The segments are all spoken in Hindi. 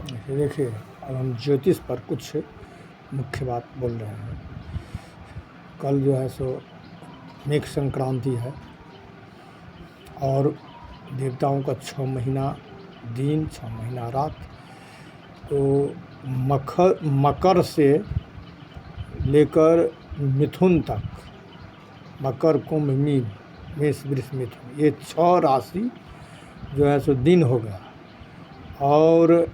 देखिए, अब हम ज्योतिष पर कुछ मुख्य बात बोल रहे हैं। कल जो है सो मेघ संक्रांति है और देवताओं का 6 महीना दिन 6 महीना रात। तो मकर से लेकर मिथुन तक, मकर कुंभ मीन मेष वृष मिथुन, ये 6 राशि जो है सो दिन हो गया। और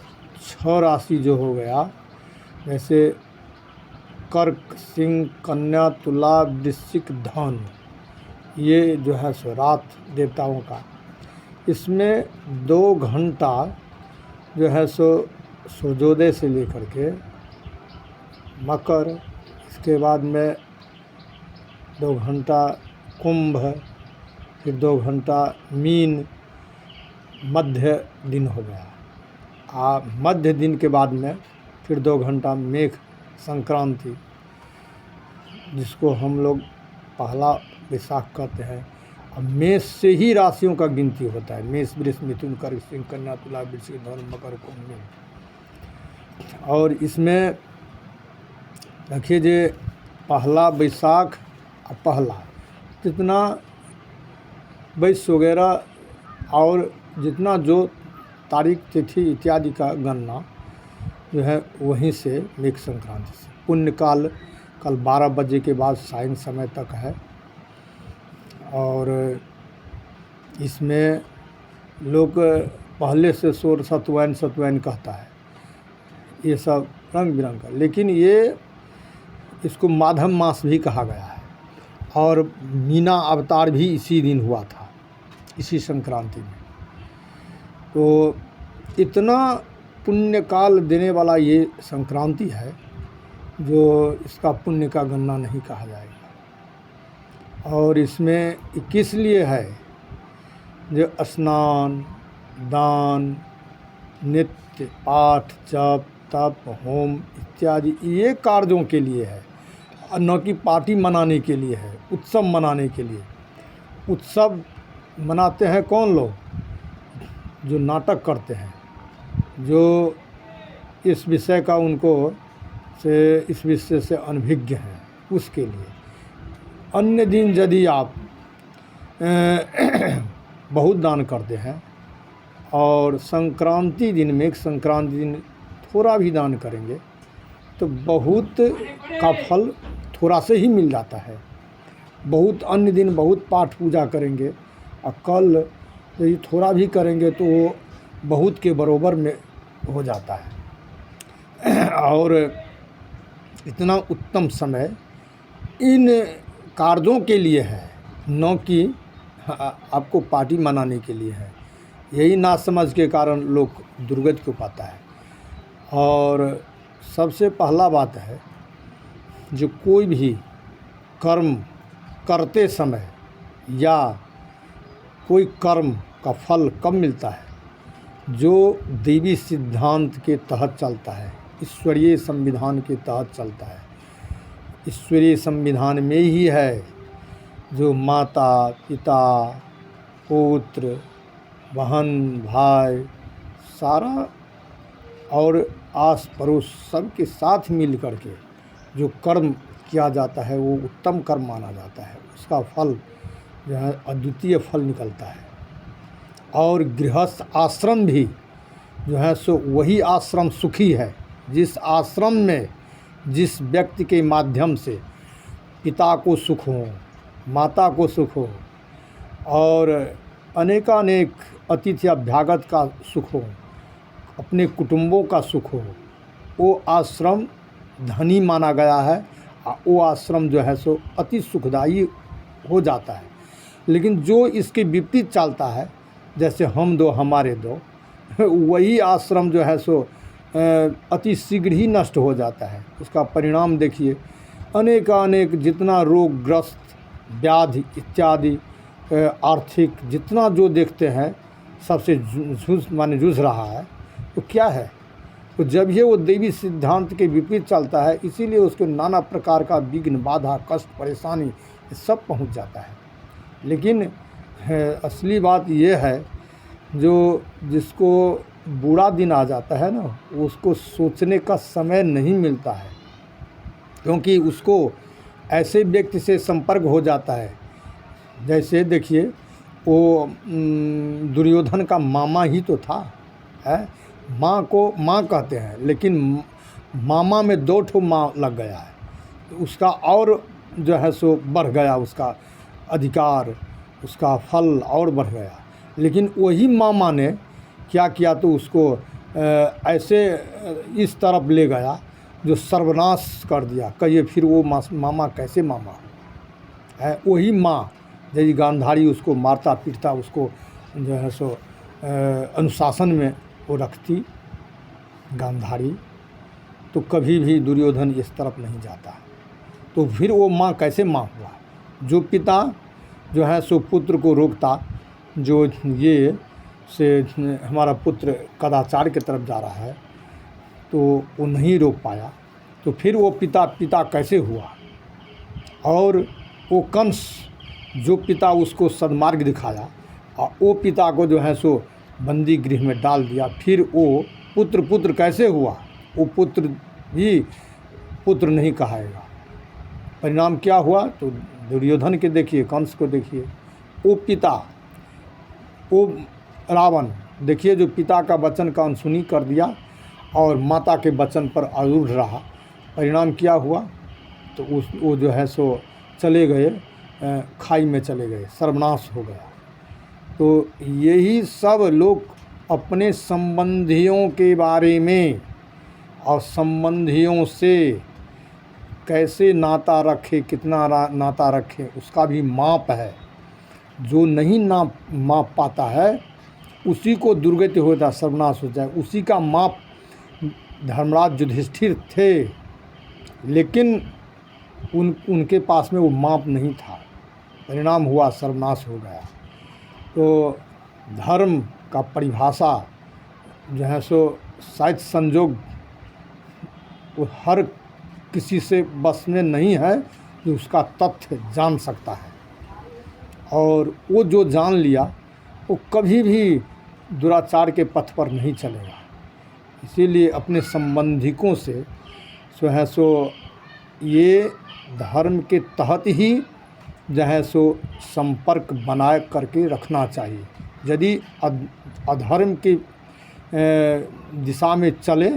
6 राशि जो हो गया, जैसे कर्क सिंह कन्या तुला वृश्चिक धन, ये जो है सो रात देवताओं का। इसमें 2 घंटा जो है सो सूर्योदय से लेकर के मकर, इसके बाद में 2 घंटा कुंभ, फिर 2 घंटा मीन, मध्य दिन हो गया। मध्य दिन के बाद में फिर 2 घंटा मेघ संक्रांति, जिसको हम लोग पहला वैशाख कहते हैं। अब मेष से ही राशियों का गिनती होता है, मेष वृष मिथुन कर्क सिंह कन्या तुला वृश्चिक धनु मकर कुंभ मीन। और इसमें देखिए जे पहला वैशाख पहला जितना वैश वगैरह और जितना जो तारीख तिथि इत्यादि का गणना जो है वहीं से मेघ संक्रांति से। पुण्यकाल कल 12 बजे के बाद सायं समय तक है। और इसमें लोग पहले से सोर सतवैन कहता है, ये सब रंग बिरंग का, लेकिन ये इसको माधव मास भी कहा गया है। और मीना अवतार भी इसी दिन हुआ था, इसी संक्रांति में। तो इतना पुण्यकाल देने वाला ये संक्रांति है जो इसका पुण्य का गणना नहीं कहा जाएगा। और इसमें किस लिए है, जो स्नान दान नित्य पाठ जप तप होम इत्यादि ये कार्यों के लिए है, न कि पार्टी मनाने के लिए है, उत्सव मनाने के लिए। उत्सव मनाते हैं कौन लोग, जो नाटक करते हैं, जो इस विषय का उनको से इस विषय से अनभिज्ञ हैं, उसके लिए। अन्य दिन यदि आप बहुत दान करते हैं और संक्रांति दिन मेघ संक्रांति दिन थोड़ा भी दान करेंगे तो बहुत का फल थोड़ा से ही मिल जाता है। बहुत अन्य दिन बहुत पाठ पूजा करेंगे और कल यदि थोड़ा भी करेंगे तो वो बहुत के बराबर में हो जाता है। और इतना उत्तम समय इन कार्यों के लिए है, न कि आपको पार्टी मनाने के लिए है। यही ना समझ के कारण लोग दुर्गति को पाता है। और सबसे पहला बात है, जो कोई भी कर्म करते समय या कोई कर्म का फल कब मिलता है, जो देवी सिद्धांत के तहत चलता है, ईश्वरीय संविधान के तहत चलता है। ईश्वरीय संविधान में ही है जो माता पिता पुत्र बहन भाई सारा और आस पड़ोस सबके साथ मिल कर के जो कर्म किया जाता है वो उत्तम कर्म माना जाता है। उसका फल जो है अद्वितीय फल निकलता है। और गृहस्थ आश्रम भी जो है सो वही आश्रम सुखी है जिस आश्रम में जिस व्यक्ति के माध्यम से पिता को सुख हो, माता को सुख हो और अनेकानेक अतिथि अभ्यागत का सुख हो, अपने कुटुंबों का सुख हो, वो आश्रम धनी माना गया है। वो आश्रम जो है सो अति सुखदायी हो जाता है। लेकिन जो इसके विपरीत चलता है, जैसे हम दो हमारे दो, वही आश्रम जो है सो अति शीघ्र ही नष्ट हो जाता है। उसका परिणाम देखिए, अनेकानेक जितना रोगग्रस्त व्याधि इत्यादि आर्थिक जितना जो देखते हैं सबसे जूझ रहा है। तो क्या है, तो जब ये वो देवी सिद्धांत के विपरीत चलता है, इसीलिए उसको नाना प्रकार का विघ्न बाधा कष्ट परेशानी सब पहुंच जाता है। लेकिन असली बात ये है जो जिसको बुरा दिन आ जाता है ना, उसको सोचने का समय नहीं मिलता है, क्योंकि उसको ऐसे व्यक्ति से संपर्क हो जाता है। जैसे देखिए वो दुर्योधन का मामा ही तो था, है। माँ को माँ कहते हैं, लेकिन मामा में 2 ठो माँ लग गया है, उसका और जो है सो बढ़ गया, उसका अधिकार, उसका फल और बढ़ गया। लेकिन वही मामा ने क्या किया, तो उसको ऐसे इस तरफ ले गया जो सर्वनाश कर दिया। कहिए फिर वो मामा कैसे मामा है? वही माँ यदि गांधारी उसको मारता पीटता, उसको जो है सो अनुशासन में वो रखती गांधारी, तो कभी भी दुर्योधन इस तरफ नहीं जाता। तो फिर वो माँ कैसे माँ हुआ? जो पिता जो है सो पुत्र को रोकता, जो ये से हमारा पुत्र कदाचार की तरफ जा रहा है, तो वो नहीं रोक पाया, तो फिर वो पिता कैसे हुआ? और वो कंस जो पिता उसको सद्मार्ग दिखाया, और वो पिता को जो है सो बंदी गृह में डाल दिया, फिर वो पुत्र कैसे हुआ? वो पुत्र भी पुत्र नहीं कहाएगा। परिणाम क्या हुआ? तो दुर्योधन के देखिए, कंस को देखिए, वो पिता, वो रावण देखिए, जो पिता का वचन का अनसुनी कर दिया और माता के वचन पर अरूढ़ रहा। परिणाम क्या हुआ? तो वो जो है सो चले गए, खाई में चले गए, सर्वनाश हो गया। तो यही सब लोग अपने संबंधियों के बारे में और संबंधियों से कैसे नाता रखे, कितना नाता रखे, उसका भी माप है। जो नहीं माप पाता है, उसी को दुर्गति होता, सर्वनाश हो जाए। उसी का माप धर्मराज युधिष्ठिर थे, लेकिन उनके पास में वो माप नहीं था। परिणाम हुआ, सर्वनाश हो गया। तो धर्म का परिभाषा जो है सो शायद संजोग वो हर किसी से बस में नहीं है जो उसका तथ्य जान सकता है, और वो जो जान लिया वो कभी भी दुराचार के पथ पर नहीं चलेगा। इसीलिए अपने संबंधिकों से जो है सो ये धर्म के तहत ही जो है सो संपर्क बनाए करके रखना चाहिए। यदि अधर्म की दिशा में चले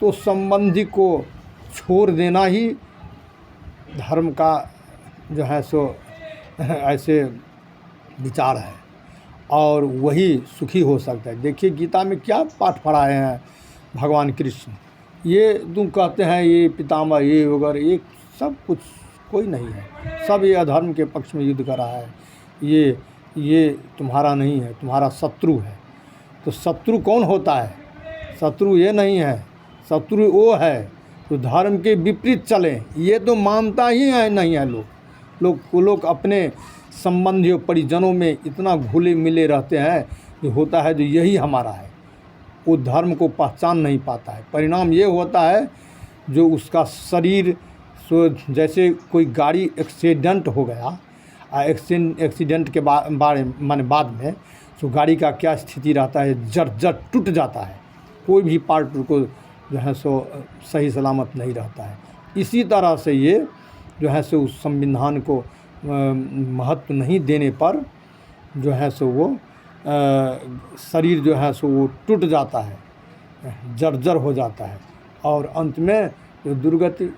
तो संबंधी को छोड़ देना ही धर्म का जो है सो ऐसे विचार है, और वही सुखी हो सकता है। देखिए गीता में क्या पाठ पढ़ाए हैं भगवान कृष्ण। ये तुम कहते हैं ये पितामह ये वगैरह, ये सब कुछ कोई नहीं है। सब ये अधर्म के पक्ष में युद्ध कर रहा है। ये तुम्हारा नहीं है, तुम्हारा शत्रु है। तो शत्रु कौन होता है? शत्रु ये नहीं है, शत्रु वो है तो धर्म के विपरीत चलें, ये तो मानता ही है नहीं है। लोग अपने संबंधियों परिजनों में इतना घुले मिले रहते हैं जो होता है जो यही हमारा है, वो धर्म को पहचान नहीं पाता है। परिणाम ये होता है जो उसका शरीर सो जैसे कोई गाड़ी एक्सीडेंट हो गया, एक्सीडेंट के बाद में सो गाड़ी का क्या स्थिति रहता है, जड़ टूट जाता है, कोई भी पार्ट को जो है सो सही सलामत नहीं रहता है। इसी तरह से ये जो है सो उस संविधान को महत्व नहीं देने पर जो है सो वो शरीर जो है सो वो टूट जाता है, जर्जर हो जाता है, और अंत में जो दुर्गति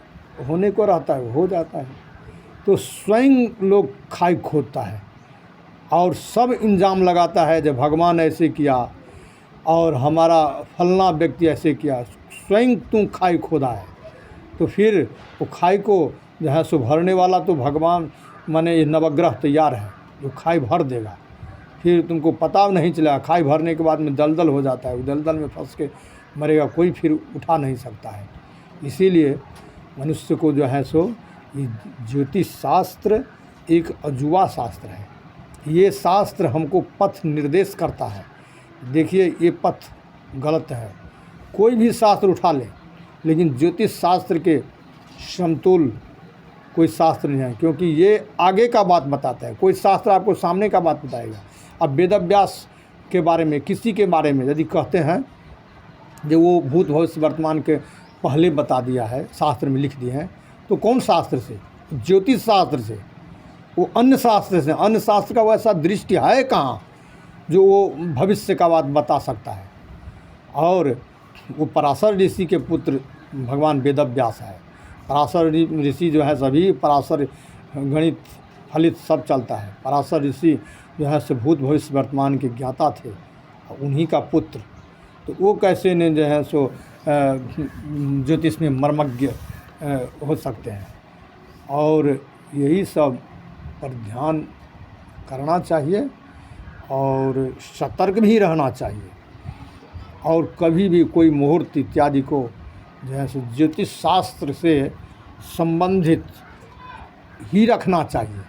होने को रहता है वो हो जाता है। तो स्वयं लोग खाई खोदता है और सब इल्ज़ाम लगाता है जब भगवान ऐसे किया और हमारा फलना व्यक्ति ऐसे किया, स्वयं तुम खाई खोदा है। तो फिर वो खाई को जो है सो भरने वाला तो भगवान माने ये नवग्रह तैयार है जो खाई भर देगा। फिर तुमको पता नहीं चला, खाई भरने के बाद में दलदल हो जाता है, वो दलदल में फंस के मरेगा, कोई फिर उठा नहीं सकता है। इसीलिए मनुष्य को जो है सो ये ज्योतिष शास्त्र एक अजूबा शास्त्र है। ये शास्त्र हमको पथ निर्देश करता है। देखिए ये पथ गलत है, कोई भी शास्त्र उठा ले, लेकिन ज्योतिष शास्त्र के समतुल कोई शास्त्र नहीं है, क्योंकि ये आगे का बात बताता है। कोई शास्त्र आपको सामने का बात बताएगा। अब वेदव्यास के बारे में, किसी के बारे में यदि कहते हैं जो वो भूत भविष्य वर्तमान के पहले बता दिया है, शास्त्र में लिख दिए हैं। तो कौन शास्त्र से? ज्योतिष शास्त्र से, वो अन्य शास्त्र से। अन्य शास्त्र का वैसा दृष्टि है कहाँ जो वो भविष्य का बात बता सकता है? और वो पराशर ऋषि के पुत्र भगवान वेदव्यास है। पराशर ऋषि जो है, सभी पराशर गणित फलित सब चलता है। पराशर ऋषि जो है सो भूत भविष्य वर्तमान के ज्ञाता थे, उन्हीं का पुत्र। तो वो कैसे ने जो है सो ज्योतिष में मर्मज्ञ हो सकते हैं? और यही सब पर ध्यान करना चाहिए और सतर्क भी रहना चाहिए। और कभी भी कोई मुहूर्त इत्यादि को जो है सो ज्योतिष शास्त्र से संबंधित ही रखना चाहिए,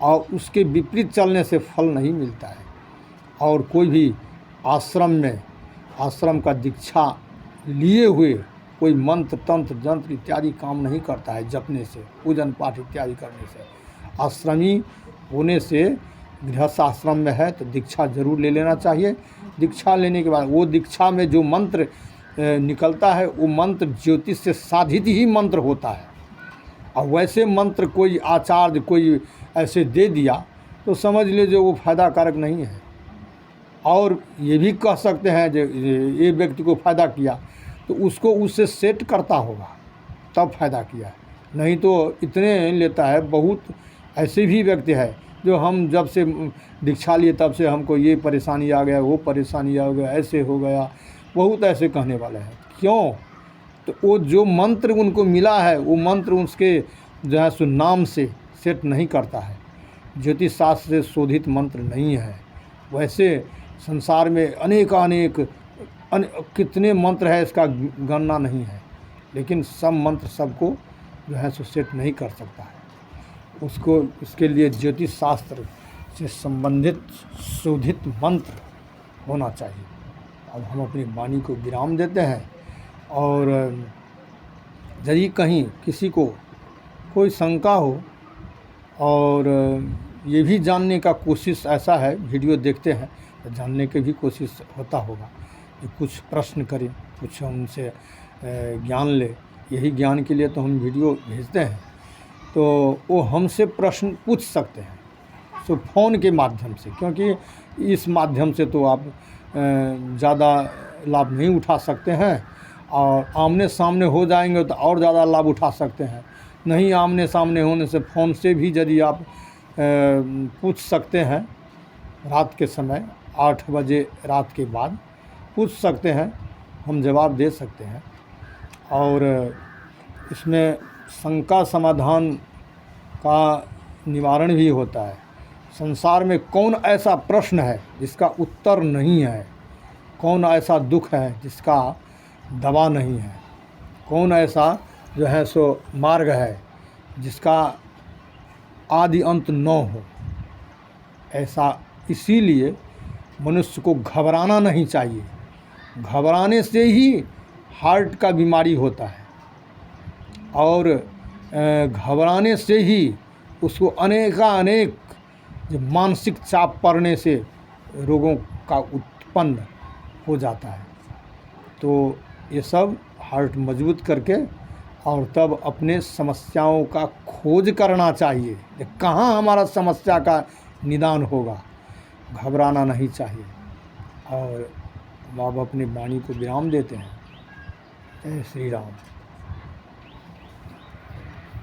और उसके विपरीत चलने से फल नहीं मिलता है। और कोई भी आश्रम का दीक्षा लिए हुए कोई मंत्र तंत्र जंत्र इत्यादि काम नहीं करता है जपने से, पूजन पाठ इत्यादि करने से। आश्रमी होने से, गृहस्थ आश्रम में है तो दीक्षा जरूर ले लेना चाहिए। दीक्षा लेने के बाद वो दीक्षा में जो मंत्र निकलता है, वो मंत्र ज्योतिष से साधित ही मंत्र होता है। और वैसे मंत्र कोई आचार्य कोई ऐसे दे दिया तो समझ लीजिए वो फ़ायदा कारक नहीं है। और ये भी कह सकते हैं जो ये व्यक्ति को फ़ायदा किया तो उसको उससे सेट करता होगा तब फ़ायदा किया, नहीं तो इतने लेता है। बहुत ऐसे भी व्यक्ति है जो हम जब से दीक्षा लिए तब से हमको ये परेशानी आ गया, वो परेशानी आ गया, ऐसे हो गया, बहुत ऐसे कहने वाले हैं। क्यों? तो वो जो मंत्र उनको मिला है वो मंत्र उसके जो है सो नाम से सेट नहीं करता है। ज्योतिष शास्त्र से शोधित मंत्र नहीं है। वैसे संसार में अनेक कितने मंत्र है, इसका गणना नहीं है, लेकिन सब मंत्र सबको जो है सो सेट नहीं कर सकता है। उसके लिए ज्योतिष शास्त्र से संबंधित शोधित मंत्र होना चाहिए। अब हम अपनी वाणी को विराम देते हैं। और यदि कहीं किसी को कोई शंका हो और ये भी जानने का कोशिश ऐसा है, वीडियो देखते हैं तो जानने की भी कोशिश होता होगा कि कुछ प्रश्न करें, कुछ उनसे ज्ञान ले। यही ज्ञान के लिए तो हम वीडियो भेजते हैं। तो वो हमसे प्रश्न पूछ सकते हैं सो फ़ोन के माध्यम से, क्योंकि इस माध्यम से तो आप ज़्यादा लाभ नहीं उठा सकते हैं। और आमने सामने हो जाएंगे तो और ज़्यादा लाभ उठा सकते हैं। नहीं आमने सामने होने से फ़ोन से भी यदि आप पूछ सकते हैं, रात के समय 8 बजे रात के बाद पूछ सकते हैं, हम जवाब दे सकते हैं। और इसमें शंका समाधान का निवारण भी होता है। संसार में कौन ऐसा प्रश्न है जिसका उत्तर नहीं है? कौन ऐसा दुख है जिसका दवा नहीं है? कौन ऐसा जो है सो मार्ग है जिसका आदि अंत न हो? ऐसा इसीलिए मनुष्य को घबराना नहीं चाहिए। घबराने से ही हार्ट का बीमारी होता है, और घबराने से ही उसको अनेक जो मानसिक चाप पड़ने से रोगों का उत्पन्न हो जाता है। तो ये सब हार्ट मजबूत करके और तब अपने समस्याओं का खोज करना चाहिए कि कहाँ हमारा समस्या का निदान होगा। घबराना नहीं चाहिए। और अब अपनी वाणी को विराम देते हैं। जय श्री राम।